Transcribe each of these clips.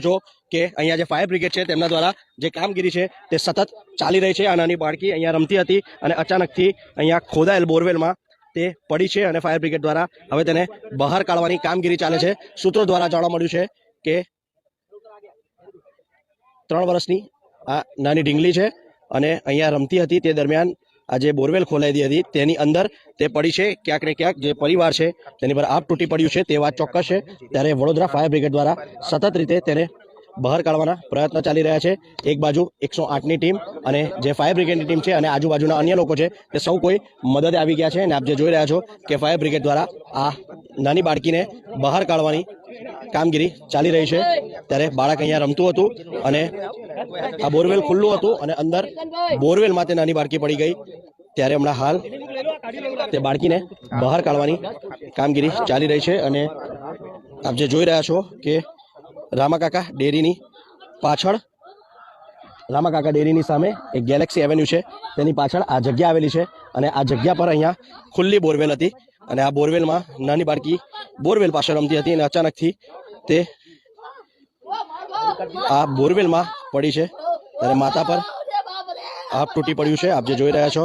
છો કે અહીંયા જે ફાયર બ્રિગેડ છે તેમના દ્વારા જે કામગીરી છે તે સતત ચાલી રહી છે। આ નાની બાળકી અહીંયા રમતી હતી અને અચાનકથી અહીંયા ખોદાયેલ બોરવેલમાં તે પડી છે અને ફાયર બ્રિગેડ દ્વારા હવે તેને બહાર કાઢવાની કામગીરી ચાલે છે। સૂત્રો દ્વારા જાણવા મળ્યું છે કે 3 વર્ષની આ નાની ઢીંગલી છે અને અહીંયા રમતી હતી તે દરમિયાન આ જે બોરવેલ ખોલાઈ હતી તેની અંદર તે પડી છે। ક્યાંક ને ક્યાંક જે પરિવાર છે તેની પર આપ તૂટી પડ્યું છે તે વાત ચોક્કસ છે। ત્યારે વડોદરા ફાયર બ્રિગેડ દ્વારા સતત રીતે તેને બહાર કાઢવાના પ્રયત્ન ચાલી રહ્યા છે। એક બાજુ 108ની ટીમ અને જે ફાયર બ્રિગેડની ટીમ છે અને આજુબાજુના અન્ય લોકો છે તે સૌ કોઈ મદદે આવી ગયા છે અને આપ જે જોઈ રહ્યા છો કે ફાયર બ્રિગેડ દ્વારા આ નાની બાળકીને બહાર કાઢવાની કામગીરી ચાલી રહી છે। ત્યારે બાળક અહીંયા રમતું હતું અને આ બોરવેલ ખુલ્લું હતું અને અંદર બોરવેલમાં તે નાની બાળકી પડી ગઈ। ત્યારે હમણાં હાલ તે બાળકીને બહાર કાઢવાની કામગીરી ચાલી રહી છે અને આપ જે જોઈ રહ્યા છો કે રામાકાકા ડેરીની પાછળ રામાકાકા ડેરીની સામે એક ગેલેક્સી એવેન્યુ છે તેની પાછળ આ જગ્યા આવેલી છે અને આ જગ્યા પર અહીંયા ખુલ્લી બોરવેલ હતી અને આ બોરવેલમાં નાની બાળકી બોરવેલ પાસે રમતી હતી અને અચાનકથી તે આ બોરવેલમાં પડી છે। ત્યારે માથા પર આપ તૂટી પડ્યું છે આપ જે જોઈ રહ્યા છો।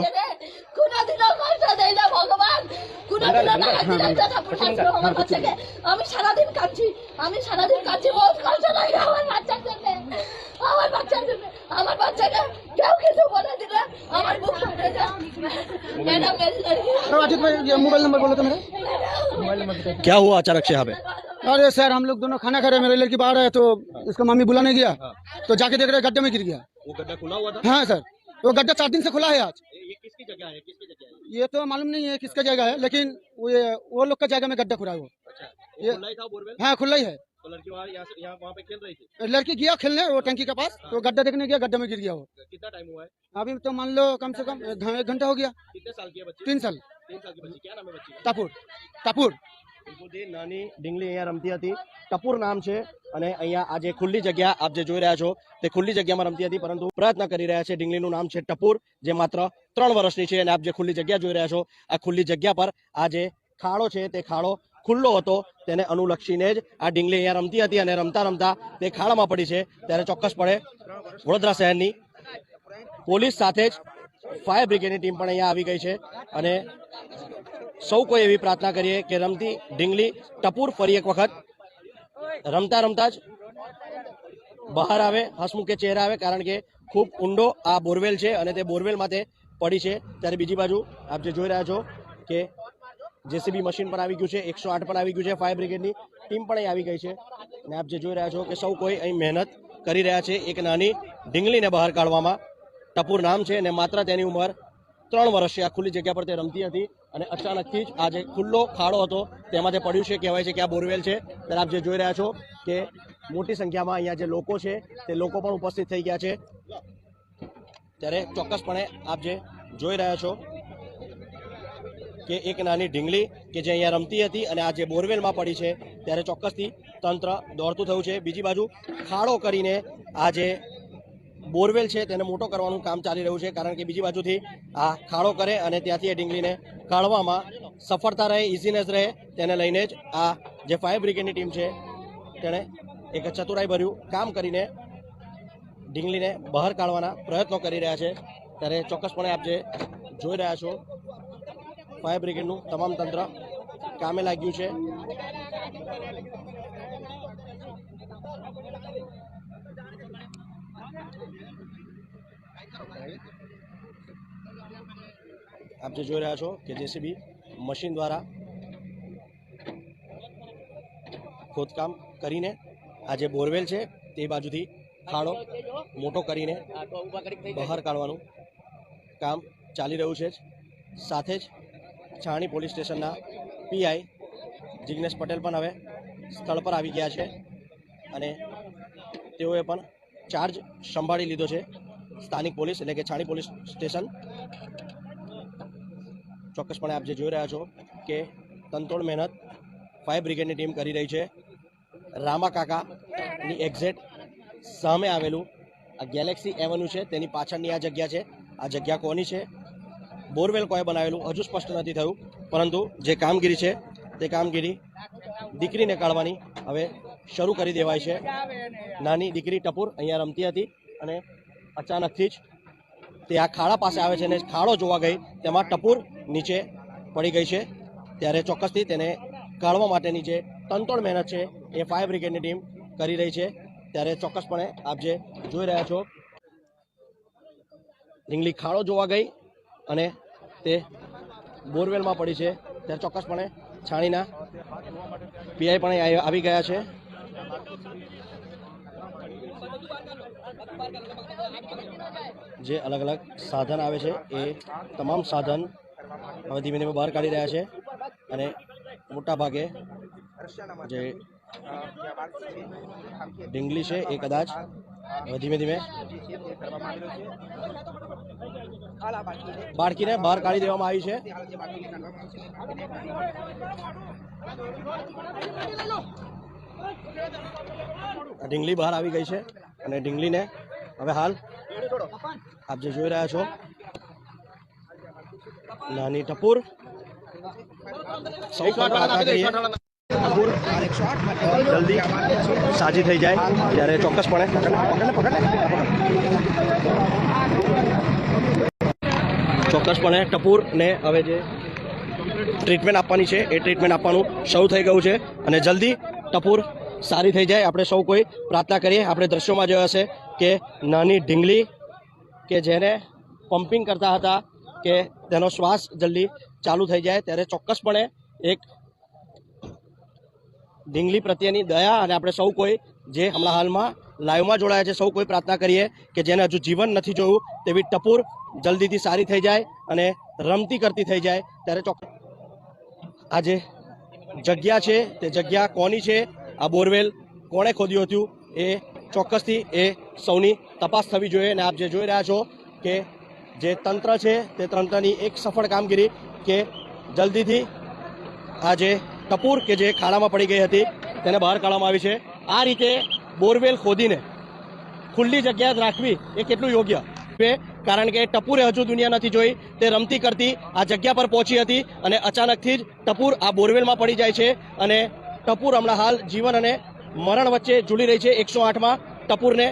मोबाइल नंबर बोलो तो मेरा। क्या हुआ अचानक से यहाँ पे? अरे सर हम लोग दोनों खाना खा रहे हैं, मेरी लड़की बाहर है तो इसका मम्मी बुलाने गया तो जाके देख रहे गड्ढे में गिर गया। वो गड्ढा खुला हुआ था? हाँ सर वो गड्ढा 4 दिन से खुला है आज। ये किसकी जगह है? किसकी जगह है? ये तो मालूम नहीं है किसका जगह है, लेकिन वो लोग का जगह में गड्ढा खुला है वो। अच्छा, ये खुला ही था बोरवेल? हाँ खुला ही है। तो लड़की यहाँ वहाँ पे खेल रही थी? लड़की गया खेलने वो टंकी के पास तो गड्ढा देखने गया, गड्ढा में गिर गया वो। कितना टाइम हुआ है? अभी तो मान लो कम से कम 1 घंटा हो गया। कितने साल की है बच्ची? 3 साल। 3 साल की बच्ची। क्या नाम है बच्ची? टापुर टापुर નાની ઢીંગલી અહીંયા રમતી હતી, ટપુર નામ છે અને અહીંયા આ જે ખુલ્લી જગ્યા આપ જે જોઈ રહ્યા છો તે ખુલ્લી જગ્યામાં રમતી હતી, પરંતુ પ્રયત્ન કરી રહ્યા છે। ઢીંગલીનું નામ છે ટપુર, જે માત્ર 3 વર્ષની છે અને આપ જે ખુલ્લી જગ્યા જોઈ રહ્યા છો આ ખુલ્લી જગ્યા પર આ જે ખાડો છે તે ખાડો ખુલ્લો હતો, તેને અનુલક્ષીને જ આ ઢીંગલી અહીંયા રમતી હતી અને રમતા રમતા તે ખાડામાં પડી છે। ત્યારે ચોક્કસપણે વડોદરા શહેરની પોલીસ સાથે જ ફાયર બ્રિગેડની ટીમ પણ અહીંયા આવી ગઈ છે અને સૌ કોઈ એવી પ્રાર્થના કરીએ કે રમતી ઢીંગલી ટપુર ફરી એક વખત રમતા રમતા જ બહાર આવે, હસમુખે ચહેરા આવે, કારણ કે ખૂબ ઊંડો આ બોરવેલ છે અને તે બોરવેલમાં તે પડી છે। ત્યારે બીજી બાજુ આપ જે જોઈ રહ્યા છો કે જેસીબી મશીન પણ આવી ગયું છે, 108 પણ આવી ગયું છે, ફાયર બ્રિગેડની ટીમ પણ અહીં આવી ગઈ છે અને આપ જે જોઈ રહ્યા છો કે સૌ કોઈ અહીં મહેનત કરી રહ્યા છે એક નાની ઢીંગલીને બહાર કાઢવામાં। ટપુર નામ છે અને માત્ર તેની ઉંમર 3 વર્ષ છે। આ ખુલ્લી જગ્યા પર તે રમતી હતી અને અચાનકથી જ આ જે ખુલ્લો ખાડો હતો તેમાં તે પડ્યું છે। કહેવાય છે કે આ બોરવેલ છે। ત્યારે આપ જે જોઈ રહ્યા છો કે મોટી સંખ્યામાં અહીંયા જે લોકો છે તે લોકો પણ ઉપસ્થિત થઈ ગયા છે। ત્યારે ચોક્કસપણે આપ જે જોઈ રહ્યા છો કે એક નાની ઢીંગલી કે જે અહીંયા રમતી હતી અને આ જે બોરવેલમાં પડી છે, ત્યારે ચોક્કસથી તંત્ર દોડતું થયું છે। બીજી બાજુ ખાડો કરીને આ જે બોરવેલ છે તેને મોટો કરવાનું કામ ચાલી રહ્યું છે, કારણ કે બીજી બાજુથી આ ખાડો કરે અને ત્યાંથી એ ઢીંગલીને કાઢવામાં સફળતા રહે, ઇઝીનેસ રહે, તેને લઈને જ આ જે ફાયર બ્રિગેડની ટીમ છે તેણે એક ચતુરાઈભર્યું કામ કરીને ઢીંગલીને બહાર કાઢવાના પ્રયત્નો કરી રહ્યા છે। ત્યારે ચોક્કસપણે આપ જે જોઈ રહ્યા છો ફાયર બ્રિગેડનું તમામ તંત્ર કામે લાગ્યું છે। આપ જે જોઈ રહ્યા છો કે જેસીબી મશીન દ્વારા ખોદકામ કરીને આ જે બોરવેલ છે તે બાજુથી ખાડો મોટો કરીને બહાર કાઢવાનું કામ ચાલી રહ્યું છે। સાથે જ છાણી પોલીસ સ્ટેશનના પીઆઈ જિગ્નેશ પટેલ પણ હવે સ્થળ પર આવી ગયા છે અને તેઓએ પણ ચાર્જ સંભાળી લીધો છે। સ્થાનિક પોલીસ એટલે કે છાણી પોલીસ સ્ટેશન ચોક્કસપણે આપ જે જોઈ રહ્યા છો કે તનતોડ મહેનત ફાયર બ્રિગેડની ટીમ કરી રહી છે। રામાકાકાની એક્ઝેક્ટ સામે આવેલું આ ગેલેક્સી એવન્યુ છે તેની પાછળની આ જગ્યા છે। આ જગ્યા કોની છે, બોરવેલ કોએ બનાવેલું હજુ સ્પષ્ટ નથી થયું, પરંતુ જે કામગીરી છે તે કામગીરી દીકરીને કાઢવાની હવે શરૂ કરી દેવાય છે. નાની દીકરી ટપુર અહીંયા રમતી હતી અને અચાનકથી જ તે આ ખાડા પાસે આવે છે અને ખાડો જોવા ગઈ તેમાં ટપુર નીચે પડી ગઈ છે. ત્યારે ચોક્કસથી તેને કાઢવા માટેની જે તનતોડ મહેનત છે એ ફાયર બ્રિગેડની ટીમ કરી રહી છે. ત્યારે ચોક્કસપણે આપ જે જોઈ રહ્યા છો ઢીંગલી ખાડો જોવા ગઈ અને તે બોરવેલમાં પડી છે. ત્યારે ચોક્કસપણે છાણીના પીઆઈ પણ અહીં આવી ગયા છે. જે અલગ અલગ સાધન આવે છે એ તમામ સાધન હવે ધીમે ધીમે બહાર કાઢી રહ્યા છે અને મોટા ભાગે જે ઢીંગલી છે એ કદાચ હવે ધીમે ધીમે બાળકીને બહાર કાઢી દેવામાં આવી છે. ઢીંગલી બહાર આવી ગઈ છે અને ઢીંગલીને હવે હાલ આપ જે જોઈ રહ્યા છો નાની ટપુર સૌ પ્રાર્થના કરીએ જલ્દી સાજી થઈ જાય. ત્યારે ચોક્કસપણે ચોક્કસપણે ટપુરને હવે જે ટ્રીટમેન્ટ આપવાની છે એ ટ્રીટમેન્ટ આપવાનું શરૂ થઈ ગયું છે અને જલ્દી ટપુર સારી થઈ જાય આપણે સૌ કોઈ પ્રાર્થના કરીએ. આપણે દ્રશ્યોમાં જોયા હશે કે નાની ઢીંગલી કે જેને પમ્પિંગ કરતા હતા કે તેનો શ્વાસ જલ્દી ચાલુ થઈ જાય. ત્યારે ચોક્કસપણે એક ઢીંગલી પ્રત્યેની દયા અને આપણે સૌ કોઈ જે હમણાં હાલમાં લાઈવમાં જોડાયા છે સૌ કોઈ પ્રાર્થના કરીએ કે જેને હજુ જીવન નથી જોયું તેવી ટપુર જલ્દીથી સારી થઈ જાય અને રમતી કરતી થઈ જાય. ત્યારે આ જે જગ્યા છે તે જગ્યા કોની છે, આ બોરવેલ કોણે ખોદ્યું હતું એ ચોક્કસથી એ સૌની તપાસ થવી જોઈએ. અને આપ જે જોઈ રહ્યા છો કે જે તંત્ર છે તે તંત્રની એક સફળ કામગીરી કે જલ્દીથી આ જે ટપુર કે જે ખાડામાં પડી ગઈ હતી તેને બહાર કાઢવામાં આવી છે. આ રીતે બોરવેલ ખોદીને ખુલ્લી જગ્યા રાખવી એ કેટલું યોગ્ય છે, કારણ કે ટપુરે હજુ દુનિયા નથી જોઈ. તે રમતી કરતી આ જગ્યા પર પહોંચી હતી અને અચાનકથી જ ટપુર આ બોરવેલમાં પડી જાય છે અને ટપુર હમણાં હાલ જીવન અને મરણ વચ્ચે ઝૂલી રહી છે. 108માં ટપુરને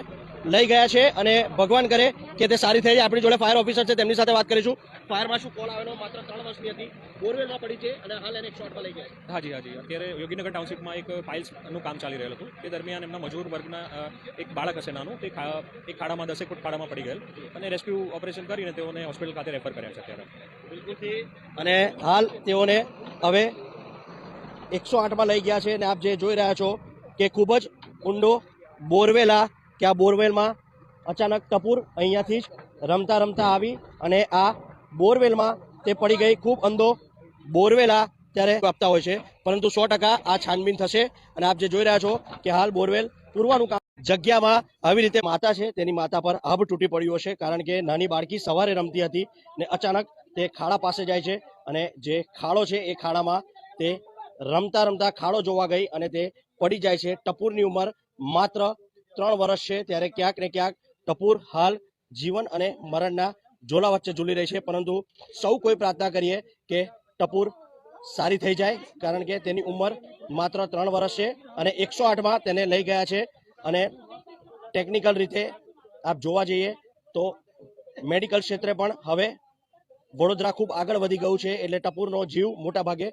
લઈ ગયા છે અને ભગવાન કરે કે તે સારી થઈ જાય. આપણી જોડે ફાયર ઓફિસર છે, તેમની સાથે વાત કરીશું. ફાયરમાં શું કોલ આવેલો? માત્ર 3 વર્ષની હતી, બોરવેલમાં પડી છે અને હાલ એને 108માં લઈ ગયા. હાજી અત્યારે યોગીનગર ટાઉનશીપમાં એક પાઇલ્સનું કામ ચાલી રહેલું હતું. તે દરમિયાન એમના મજૂર વર્ગના એક બાળક હશે નાનું, તે એક ખાડામાં 10 ફૂટ ખાડામાં પડી ગયેલ અને રેસ્ક્યુ ઓપરેશન કરીને તેઓને હોસ્પિટલ ખાતે રેફર કર્યા છે અત્યારે. બિલકુલથી. અને હાલ તેઓને હવે 108માં લઈ ગયા છે અને આપ જે જોઈ રહ્યા છો કે ખૂબ જ ઊંડો બોરવેલા કે આ બોરવેલમાં અચાનક ટપુર અહીંયાથી જ રમતા રમતા આવી અને આ બોરવેલમાં તે પડી ગઈ. ખૂબ અંધો બોરવેલા ત્યારે આપતા હોય છે, પરંતુ 100% આ છાનબીન થશે. અને આપ જે જોઈ રહ્યા છો કે હાલ બોરવેલ પૂરવાનું કામ જગ્યામાં આવી રીતે માતા છે તેની માતા પર આભ તૂટી પડ્યું હશે, કારણ કે નાની બાળકી સવારે રમતી હતી ને અચાનક તે ખાડા પાસે જાય છે અને જે ખાડો છે એ ખાડામાં તે રમતા રમતા ખાડો જોવા ગઈ અને તે પડી જાય છે. ટપુરની ઉંમર માત્ર 3 વર્ષ છે. ત્યારે ક્યાંક ને ક્યાંક ટપુર હાલ જીવન અને મરણના ઝોલા વચ્ચે ઝૂલી રહી છે, પરંતુ સૌ કોઈ પ્રાર્થના કરીએ કે ટપુર સારી થઈ જાય, કારણ કે તેની ઉંમર માત્ર 3 વર્ષ છે અને 108માં તેને લઈ ગયા છે. અને ટેકનિકલ રીતે આપ જોવા જઈએ તો મેડિકલ ક્ષેત્રે પણ હવે વડોદરા ખૂબ આગળ વધી ગયું છે, એટલે ટપુરનો જીવ મોટા ભાગે